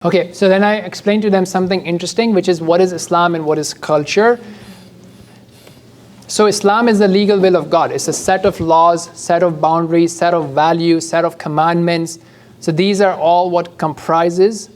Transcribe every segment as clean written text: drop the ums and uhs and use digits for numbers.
Okay, so then I explained to them something interesting, which is what is Islam and what is culture. So Islam is the legal will of God. It's a set of laws, set of boundaries, set of values, set of commandments. So these are all what comprises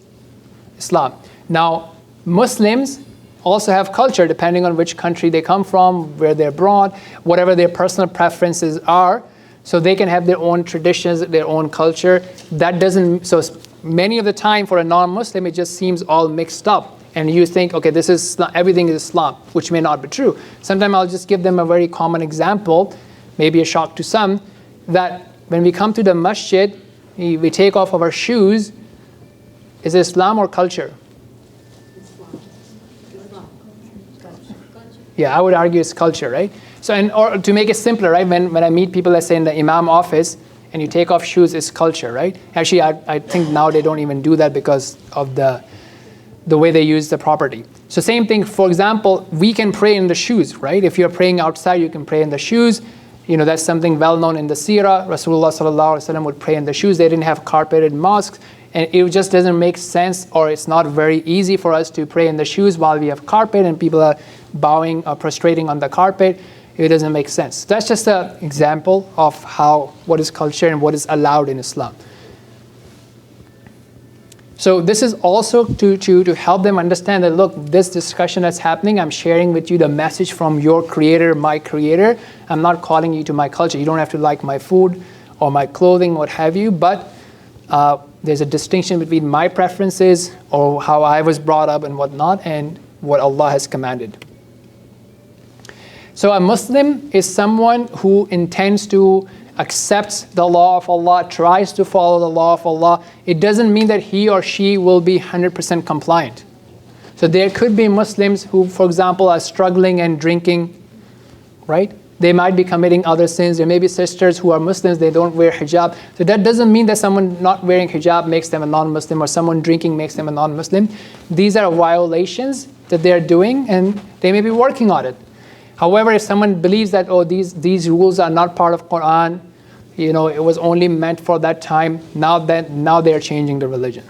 Islam. Now, Muslims also have culture depending on which country they come from, where they're born, whatever their personal preferences are. So they can have their own traditions, their own culture. That doesn't, so many of the time for a non-Muslim, it just seems all mixed up. And you think, okay, this is everything is Islam, which may not be true. Sometimes I'll just give them a very common example, maybe a shock to some, that when we come to the masjid, we take off our shoes. Is it Islam or culture? Islam. Yeah, I would argue it's culture, right? So, or to make it simpler, right? When I meet people, let's say in the imam office, and you take off shoes, it's culture, right? Actually, I think now they don't even do that because of the way they use the property. So same thing, for example, we can pray in the shoes, right? If you're praying outside, you can pray in the shoes. You know, that's something well known in the seerah. Rasulullah sallallahu alaihi wasallam would pray in the shoes. They didn't have carpeted mosques. And it just doesn't make sense, or it's not very easy for us to pray in the shoes while we have carpet and people are bowing or prostrating on the carpet. It doesn't make sense. That's just an example of what is culture and what is allowed in Islam. So this is also to help them understand that, look, this discussion that's happening, I'm sharing with you the message from your creator, my creator. I'm not calling you to my culture. You don't have to like my food or my clothing, what have you, but there's a distinction between my preferences or how I was brought up and whatnot and what Allah has commanded. So a Muslim is someone who intends to accept the law of Allah, tries to follow the law of Allah. It doesn't mean that he or she will be 100% compliant. So there could be Muslims who, for example, are struggling and drinking, right? They might be committing other sins. There may be sisters who are Muslims, they don't wear hijab. So that doesn't mean that someone not wearing hijab makes them a non-Muslim or someone drinking makes them a non-Muslim. These are violations that they're doing and they may be working on it. However, if someone believes that, oh, these rules are not part of Quran, you know, it was only meant for that time, now they're changing the religion.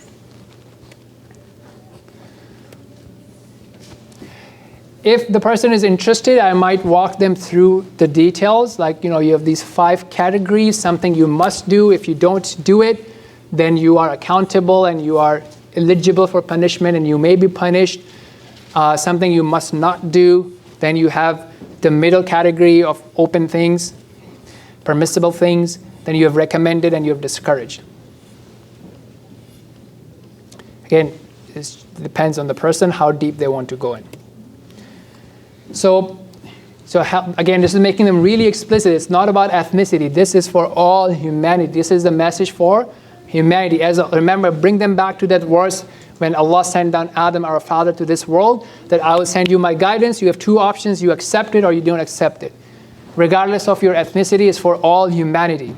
If the person is interested, I might walk them through the details. Like, you know, you have these 5 categories, something you must do. If you don't do it, then you are accountable and you are eligible for punishment and you may be punished. Something you must not do. Then you have the middle category of open things, permissible things. Then you have recommended and you have discouraged. Again, it depends on the person, how deep they want to go in. So again, this is making them really explicit. It's not about ethnicity. This is for all humanity. This is the message for humanity. Remember, bring them back to that verse when Allah sent down Adam, our father, to this world, that I will send you my guidance. You have 2 options. You accept it or you don't accept it. Regardless of your ethnicity, it's for all humanity.